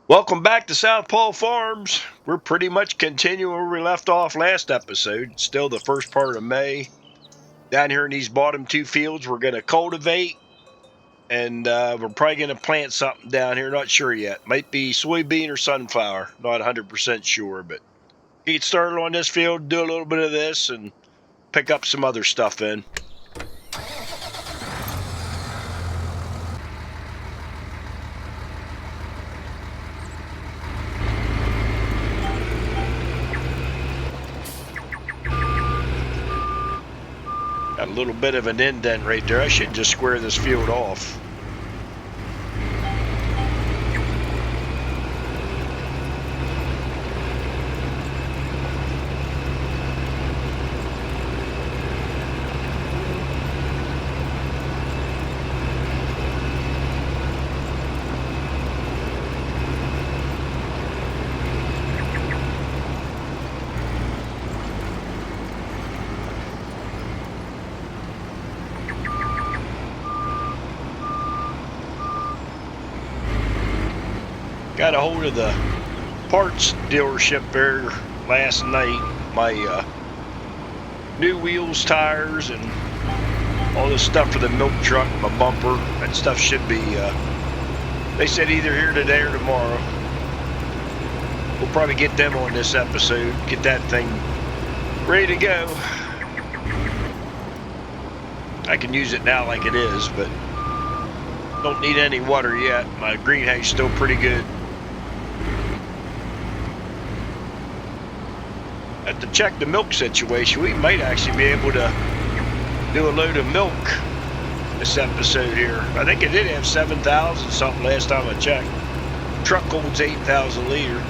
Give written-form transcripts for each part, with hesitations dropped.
Welcome back to Southpaw Farms. We're pretty much continuing where we left off last episode. It's still the first part of May. Down here in these bottom two fields, we're going to cultivate, and we're probably going to plant something down here. Not sure yet. Might be soybean or sunflower. Not 100% sure, but get started on this field, do a little bit of this, and pick up some other stuff in. Got a little bit of an indent right there. I should just square this field off. Got a hold of the parts dealership there last night. My new wheels, tires, and all this stuff for the milk truck, my bumper. That stuff should be, they said either here today or tomorrow. We'll probably get them on this episode, get that thing ready to go. I can use it now like it is, but don't need any water yet. My greenhouse is still pretty good. Have to check the milk situation. We might actually be able to do a load of milk this episode here. I think it did have 7,000 something last time I checked. Truck holds 8,000 liter.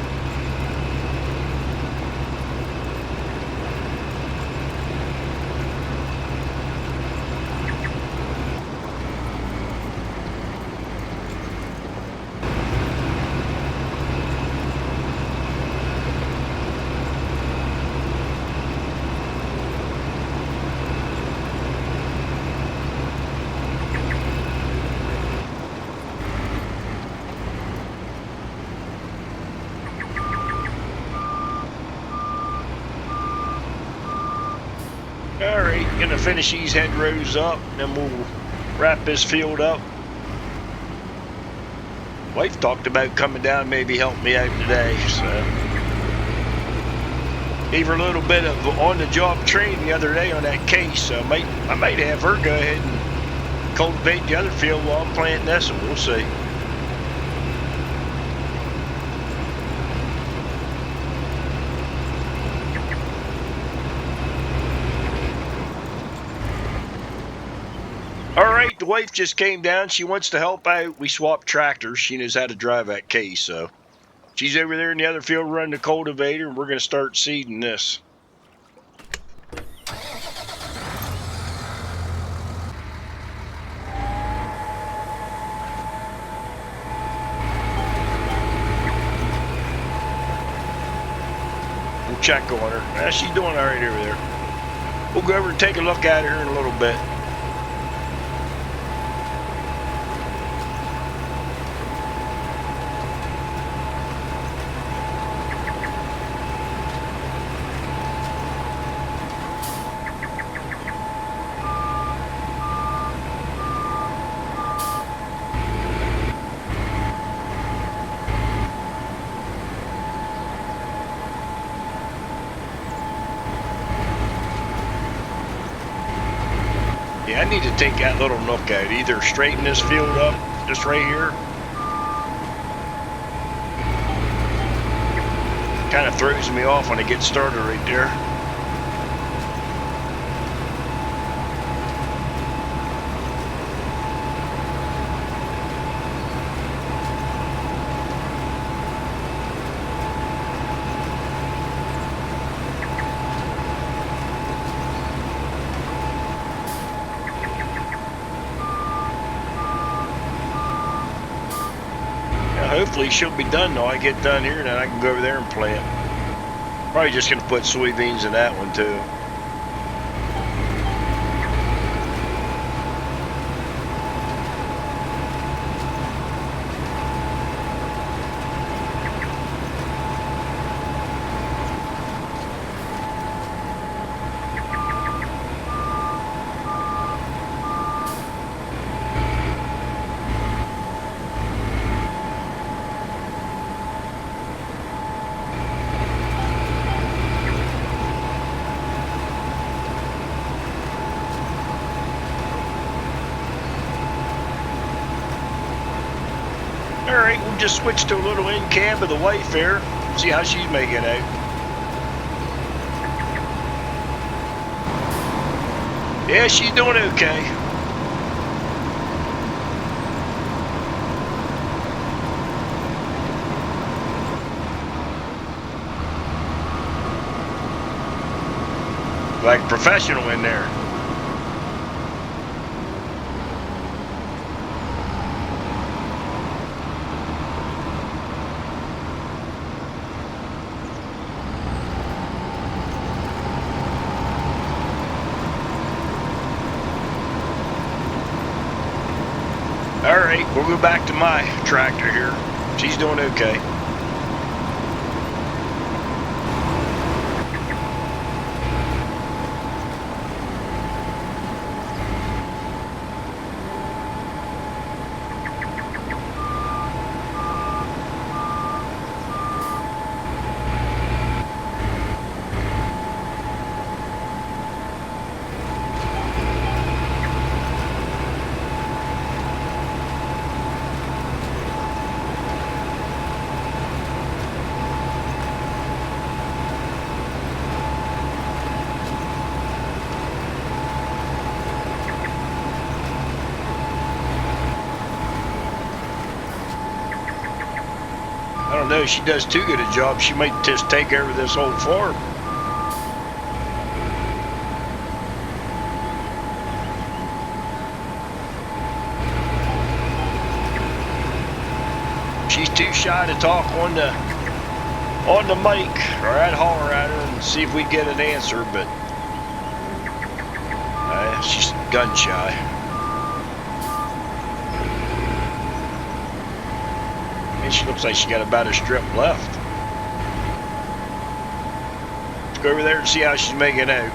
Alright, gonna finish these hedgerows up, and then we'll wrap this field up. Wife talked about coming down, maybe help me out today, so gave her a little bit of on-the-job training the other day on that case, so I might have her go ahead and cultivate the other field while I'm planting this, and we'll see. Alright, the wife just came down. She wants to help out. We swapped tractors. She knows how to drive that case, so she's over there in the other field running the cultivator, and we're going to start seeding this. We'll check on her. She's doing all right over there. We'll go over and take a look at her in a little bit. Yeah, I need to take that little nook out. Either straighten this field up, just right here. Kind of throws me off when I get started right there. Hopefully she'll be done though. I get done here and then I can go over there and plant. Probably just going to put soybeans in that one too. Mom just switched to a little in cab of the Wayfarer. See how she's making out. Yeah, she's doing okay. Like professional in there. All right, we'll go back to my tractor here. She's doing okay. I don't know, she does too good a job. She might just take over this whole farm. She's too shy to talk on the mic, or I'd holler at her and see if we get an answer, but she's gun shy. And she looks like she got about a strip left. Let's go over there and see how she's making out.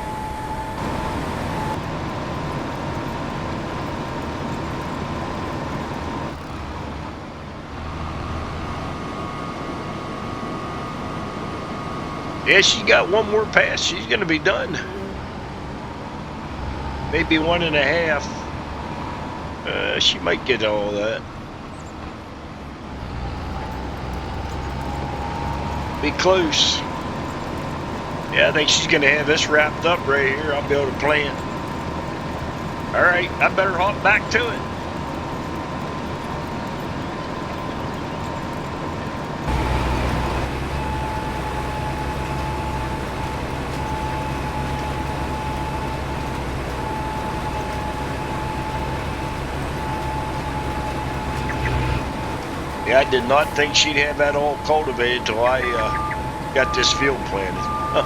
Yeah, she's got one more pass. She's going to be done. Maybe 1.5. She might get all that. Be close. Yeah, I think she's going to have this wrapped up right here. I'll be able to plant. All right, I better hop back to it. Yeah, I did not think she'd have that all cultivated till I got this field planted. Huh.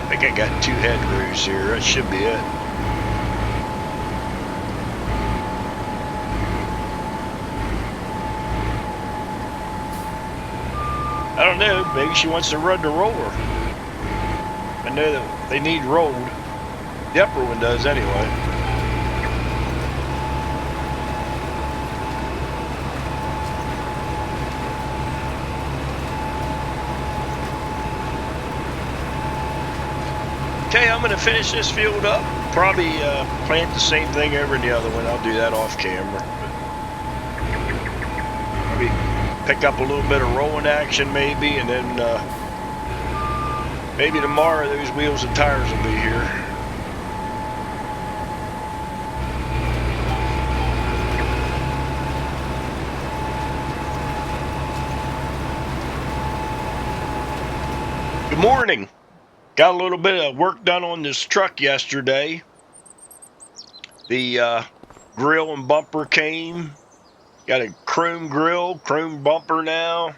I think I got 2 head rows here. That should be it. I don't know. Maybe she wants to run the roller. I know that they need rolled. The upper one does anyway. Okay, I'm going to finish this field up. Probably plant the same thing over in the other one. I'll do that off camera. Maybe pick up a little bit of rolling action maybe, and then maybe tomorrow those wheels and tires will be here. Good morning. Got a little bit of work done on this truck yesterday. The grill and bumper came. Got a chrome grill, chrome bumper now.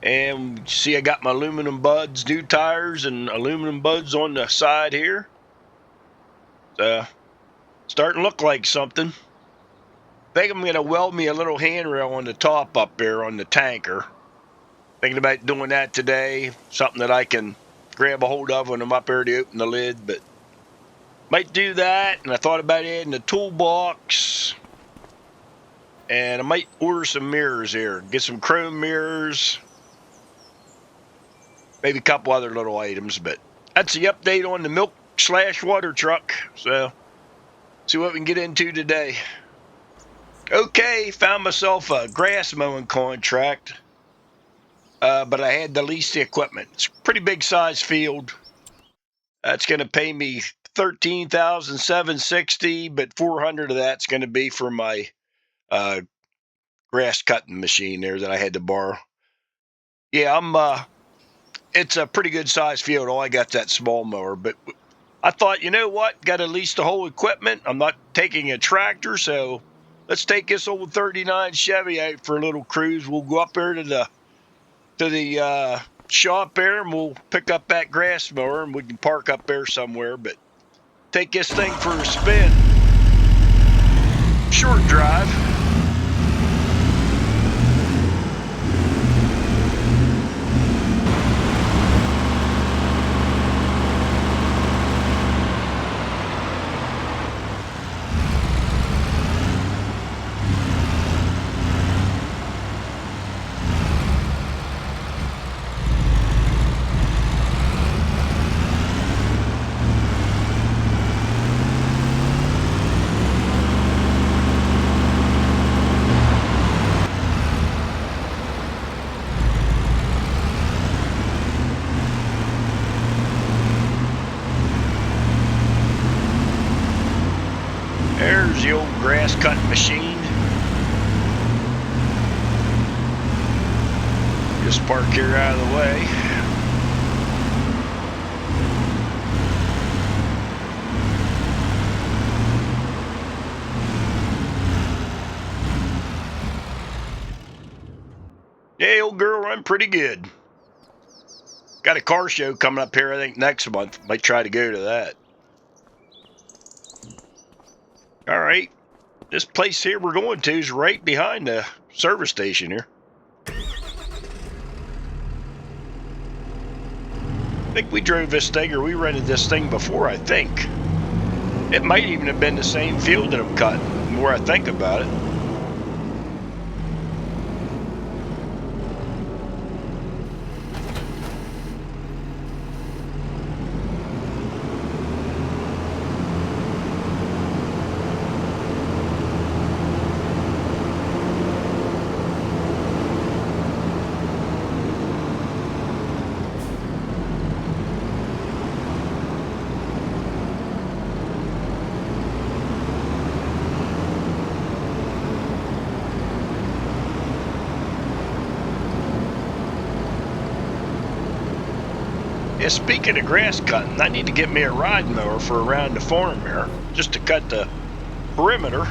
And see, I got my aluminum buds, new tires, and aluminum buds on the side here. Starting to look like something. I think I'm going to weld me a little handrail on the top up there on the tanker. Thinking about doing that today. Something that I can grab a hold of when I'm up there to open the lid, but might do that. And I thought about adding a toolbox, and I might order some mirrors here. Get some chrome mirrors, maybe a couple other little items, but that's the update on the milk/water truck. So See what we can get into today. Okay, found myself a grass mowing contract, but I had to lease the equipment. It's a pretty big size field. It's going to pay me $13,760, but 400 of that's going to be for my uh, grass cutting machine there that I had to borrow. Yeah, it's a pretty good size field. All I got's that small mower, but I thought, you know what? Got to lease the whole equipment. I'm not taking a tractor, so let's take this old '39 Chevy out for a little cruise. We'll go up there to the shop there, and we'll pick up that grass mower, and we can park up there somewhere. But take this thing for a spin. Short drive. There's the old grass cutting machine. Just park here out of the way. Yeah, old girl run pretty good. Got a car show coming up here, I think, next month. Might try to go to that. All right. This place here we're going to is right behind the service station here. I think we drove this thing, or we rented this thing before, I think. It might even have been the same field that I'm cutting, the more I think about it. Yeah, speaking of grass cutting, I need to get me a ride mower for around the farm here, just to cut the perimeter.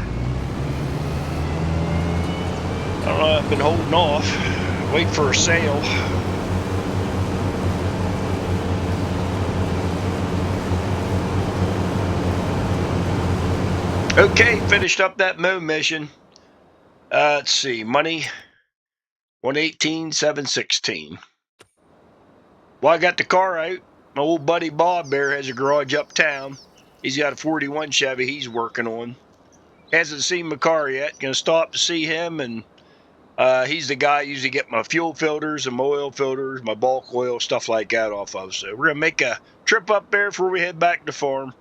I don't know, I've been holding off, wait for a sale. Okay, finished up that mow mission. Let's see, money, 118,716. Well, I got the car out. My old buddy Bob there has a garage uptown. He's got a 41 Chevy he's working on. Hasn't seen my car yet. Gonna stop to see him, and he's the guy I usually get my fuel filters and my oil filters, my bulk oil, stuff like that off of. So we're gonna make a trip up there before we head back to the farm.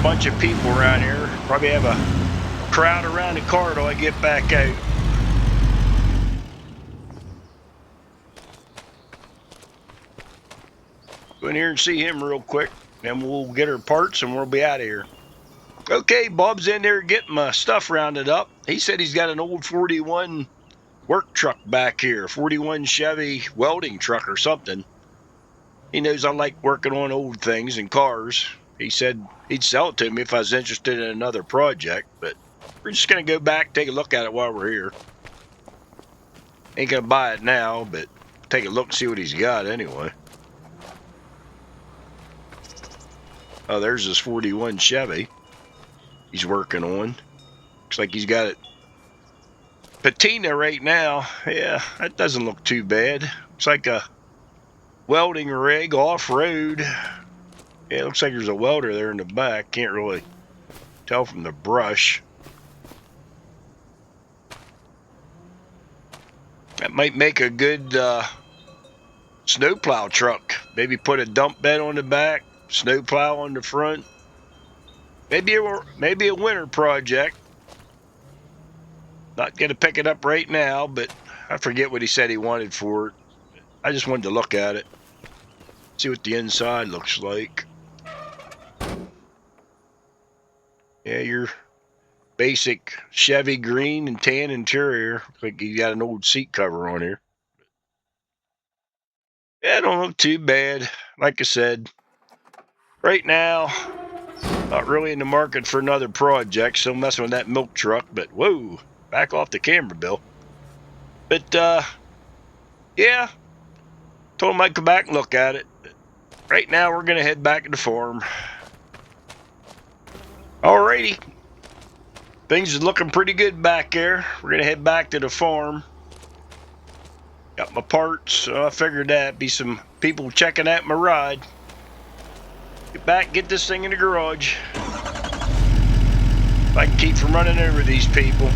Bunch of people around here. Probably have a crowd around the car till I get back out. Go in here and see him real quick. Then we'll get our parts and we'll be out of here. Okay, Bob's in there getting my stuff rounded up. He said he's got an old 41 work truck back here, 41 Chevy welding truck or something. He knows I like working on old things and cars. He said he'd sell it to me if I was interested in another project, but we're just going to go back, take a look at it while we're here. Ain't going to buy it now, but take a look and see what he's got anyway. Oh, there's this 41 Chevy he's working on. Looks like he's got it patina right now. Yeah, that doesn't look too bad. Looks like a welding rig off-road. Yeah, it looks like there's a welder there in the back. Can't really tell from the brush. That might make a good snowplow truck. Maybe put a dump bed on the back, snowplow on the front. Maybe a winter project. Not going to pick it up right now, but I forget what he said he wanted for it. I just wanted to look at it. See what the inside looks like. Yeah, your basic Chevy green and tan interior. Looks like you got an old seat cover on here. Yeah, it don't look too bad. Like I said, right now, not really in the market for another project. Still messing with that milk truck, but whoa, back off the camera, Bill. But, yeah, told him I'd come back and look at it. But right now, we're going to head back to the farm. Alrighty. Things is looking pretty good back there. We're going to head back to the farm. Got my parts. I figured that'd be some people checking out my ride. Get back, get this thing in the garage. If I can keep from running over these people.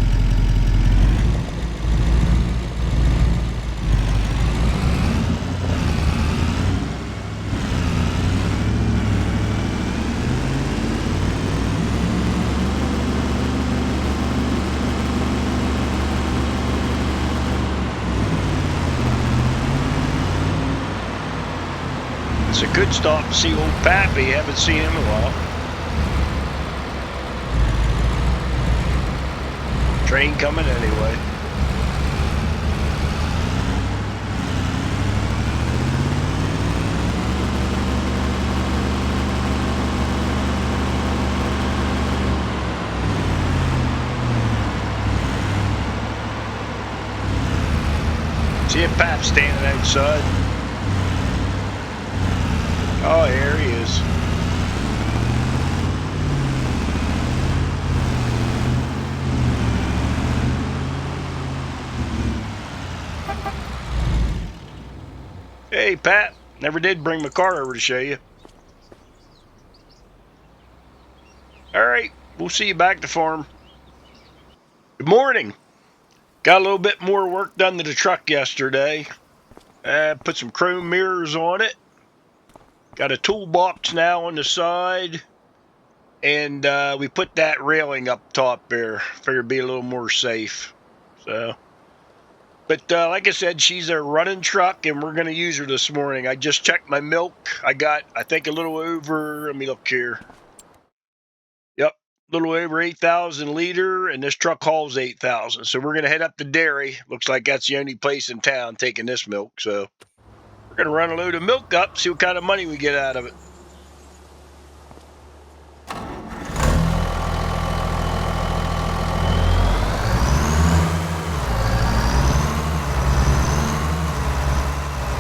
It's a good stop to see old Pappy. Haven't seen him in a while. Train coming anyway. See a Pap standing outside. Oh, here he is. Hey, Pat. Never did bring my car over to show you. All right, we'll see you back at the farm. Good morning. Got a little bit more work done to the truck yesterday. Put some chrome mirrors on it. Got a toolbox now on the side. And we put that railing up top there. Figured it'd be a little more safe. So, but like I said, she's a running truck, and we're going to use her this morning. I just checked my milk. I got, I think, a little over, let me look here. Yep, a little over 8,000 liter, and this truck hauls 8,000. So we're going to head up to dairy. Looks like that's the only place in town taking this milk. So we're going to run a load of milk up, see what kind of money we get out of it.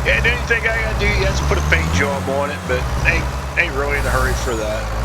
Yeah, the only thing I gotta do is put a paint job on it, but ain't really in a hurry for that.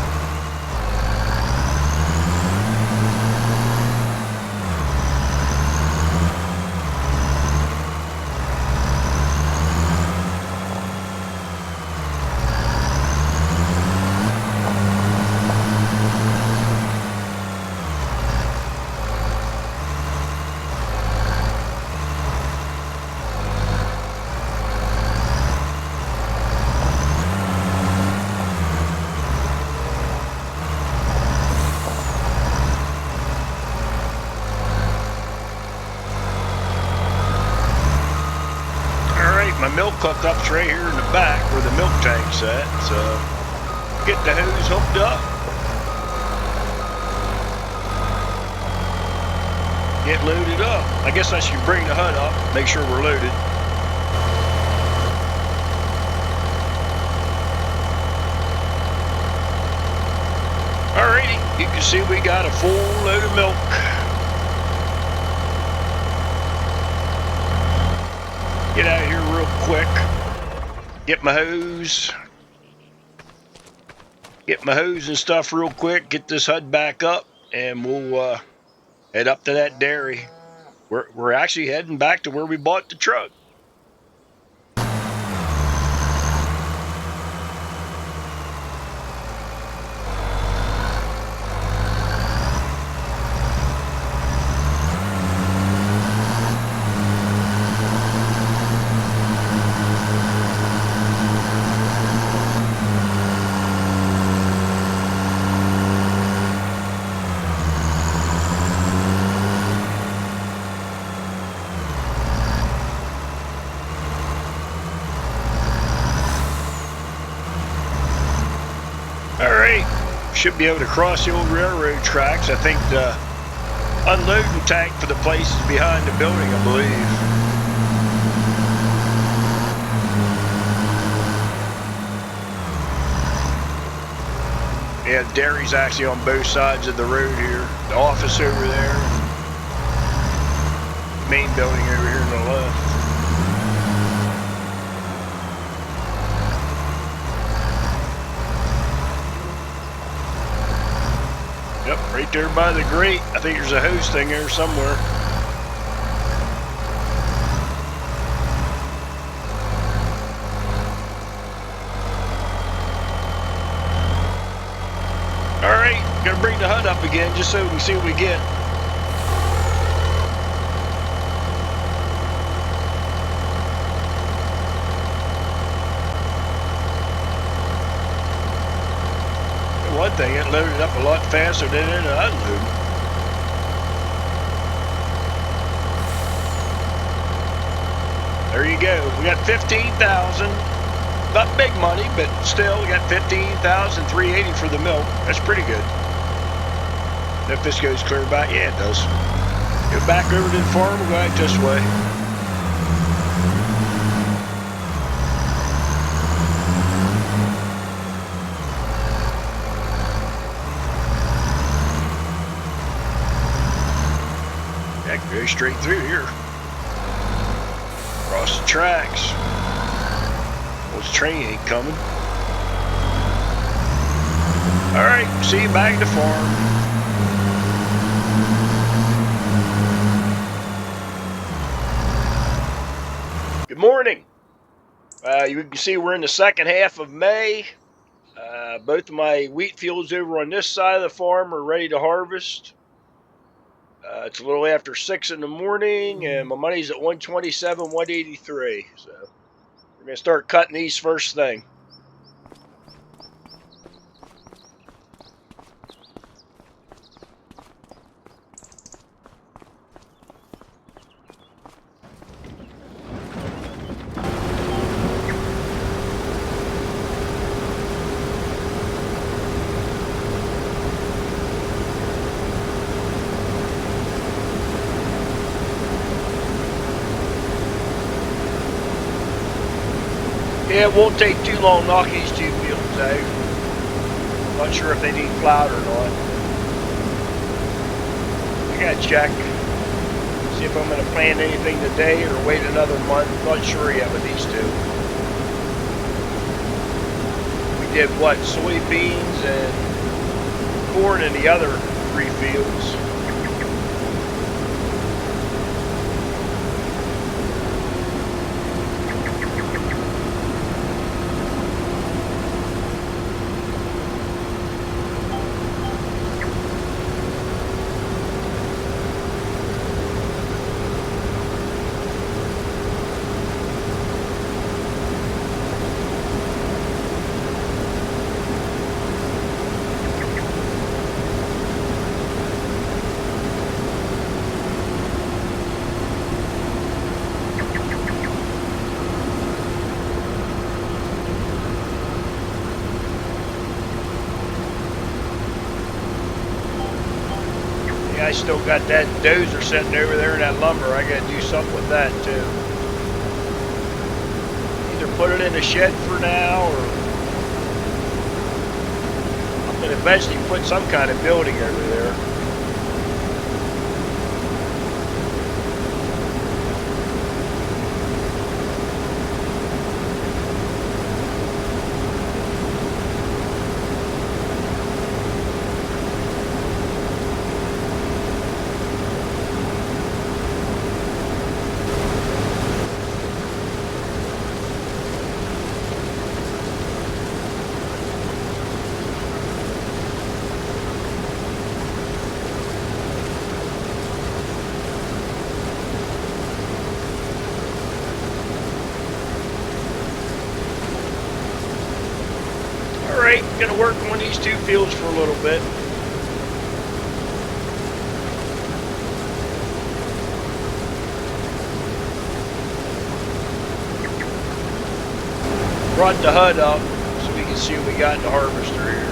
My milk hookup's right here in the back where the milk tank's at. So get the hose hooked up. Get loaded up. I guess I should bring the HUD up, make sure we're loaded. Alrighty, you can see we got a full load of milk. Get out of here real quick. Get my hose. Get my hose and stuff real quick. Get this HUD back up, and we'll head up to that dairy. We're actually heading back to where we bought the truck. Should be able to cross the old railroad tracks. I think the unloading tank for the place is behind the building, I believe. Yeah, the dairy's actually on both sides of the road here. The office over there, the main building over here on the left. Yep, right there by the grate. I think there's a hose thing there somewhere. Alright, gotta bring the HUD up again just so we can see what we get. One thing, it loaded up a lot faster than it unloaded. There you go. We got 15,000. Not big money, but still, we got 15,380 for the milk. That's pretty good. And if this goes clear back, yeah, it does. Go back over to the farm. We'll go out this way. Go straight through here. Across the tracks. Well, the train ain't coming. Alright, see you back at the farm. Good morning. You can see we're in the second half of May. Both of my wheat fields over on this side of the farm are ready to harvest. It's a little after 6 in the morning, and my money's at 127, 183. So we're gonna start cutting these first thing. Yeah, it won't take too long to knock these two fields out. Not sure if they need plowed or not. I gotta check. See if I'm gonna plant anything today or wait another month. Not sure yet with these two. We did what? Soybeans and corn in the other 3 fields. I still got that dozer sitting over there in that lumber. I gotta do something with that too. Either put it in a shed for now, or I'm gonna eventually put some kind of building over there. Alright, gonna work on these two fields for a little bit. Brought the HUD up so we can see what we got in the harvester here.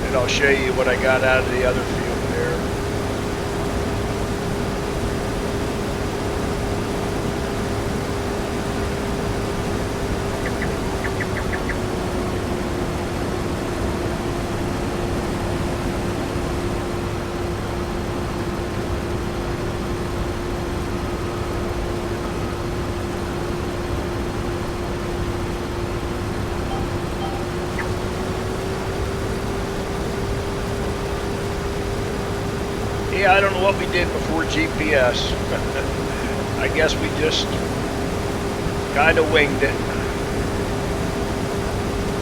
And I'll show you what I got out of the other field there. Yeah, I don't know what we did before GPS. I guess we just kind of winged it.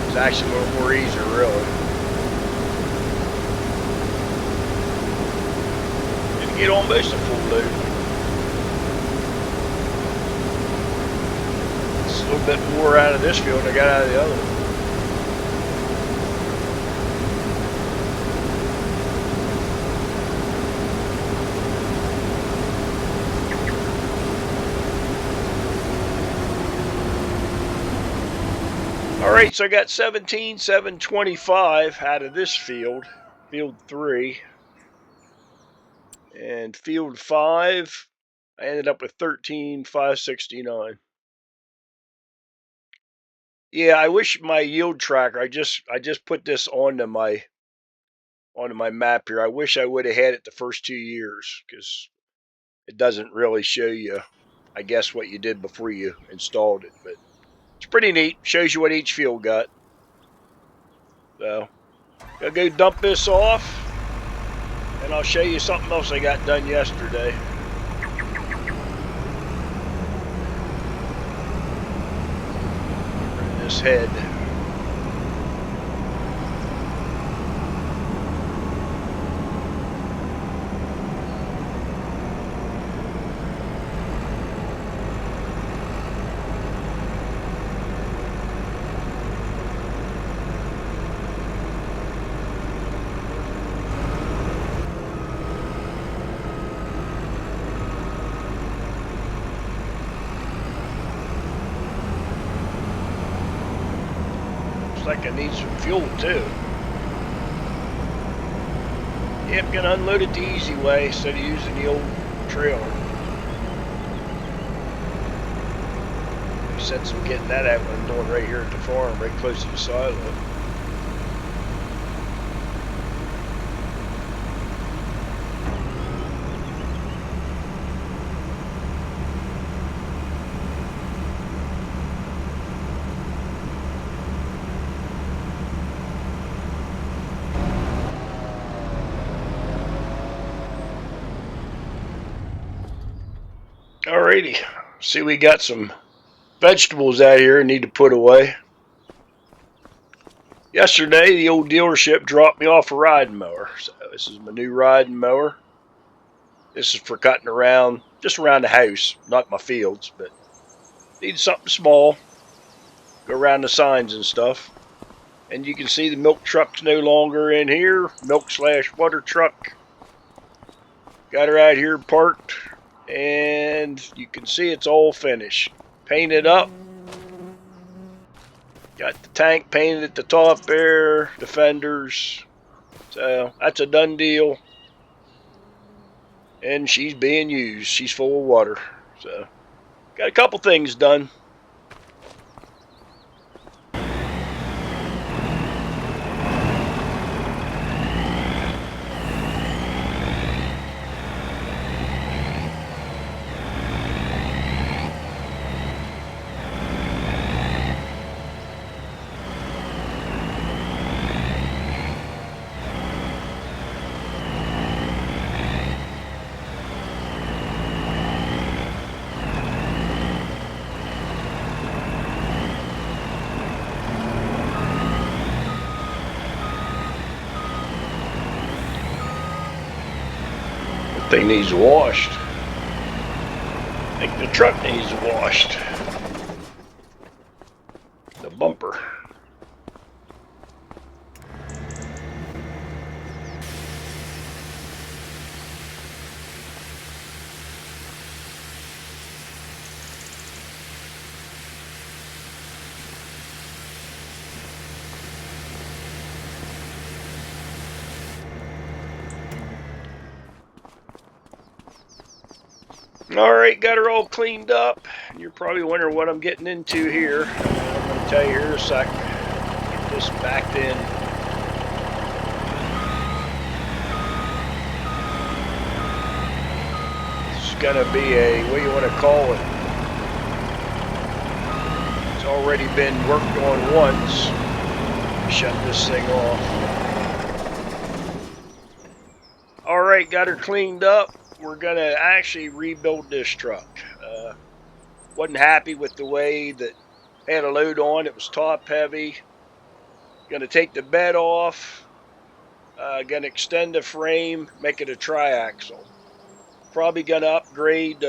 It's actually a little more easier, really. Didn't get almost a full load. It's a little bit more out of this field than I got out of the other one. Alright, so I got 17,725 out of this field, field 3. And field 5, I ended up with 13,569. Yeah, I wish my yield tracker, I just put this onto my map here. I wish I would have had it the first 2 years, because it doesn't really show you, I guess, what you did before you installed it. But it's pretty neat. Shows you what each field got. So, I'll go dump this off, and I'll show you something else I got done yesterday. This head. Like I need some fuel too. Yep, gonna unload it the easy way instead of using the old trailer. Since I'm getting that out, I'm doing right here at the farm, right close to the silo. Alrighty, see, we got some vegetables out here I need to put away. Yesterday, the old dealership dropped me off a riding mower. So this is my new riding mower. This is for cutting around, just around the house, not my fields, but need something small. Go around the signs and stuff. And you can see the milk truck's no longer in here. Milk/water truck. Got her out here parked. And you can see it's all finished. Painted up. Got the tank painted at the top there. The fenders. So that's a done deal. And she's being used. She's full of water. So got a couple things done. Thing needs washed. I think the truck needs washed. The bumper. Alright, got her all cleaned up. You're probably wondering what I'm getting into here. I'm going to tell you here in a sec. Get this backed in. This is going to be a, what do you want to call it? It's already been worked on once. Shut this thing off. Alright, got her cleaned up. We're going to actually rebuild this truck. Wasn't happy with the way that had a load on. It was top heavy. Going to take the bed off. Going to extend the frame, make it a triaxle. Probably going to upgrade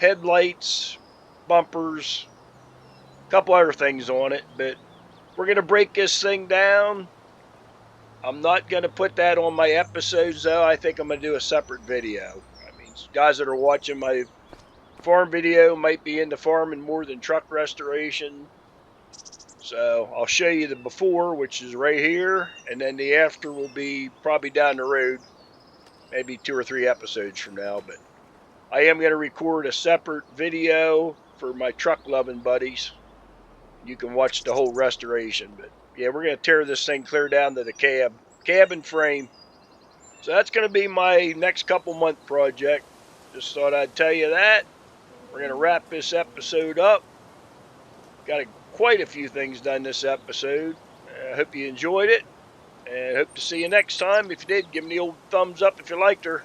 headlights, bumpers, a couple other things on it. But we're going to break this thing down. I'm not going to put that on my episodes, though. I think I'm going to do a separate video. I mean, guys that are watching my farm video might be into farming more than truck restoration. So I'll show you the before, which is right here, and then the after will be probably down the road, maybe 2 or 3 episodes from now. But I am going to record a separate video for my truck loving buddies. You can watch the whole restoration. But yeah, we're going to tear this thing clear down to the cab and frame. So that's going to be my next couple month project. Just thought I'd tell you that. We're going to wrap this episode up. Got quite a few things done this episode. I hope you enjoyed it, and hope to see you next time. If you did, give me the old thumbs up if you liked her.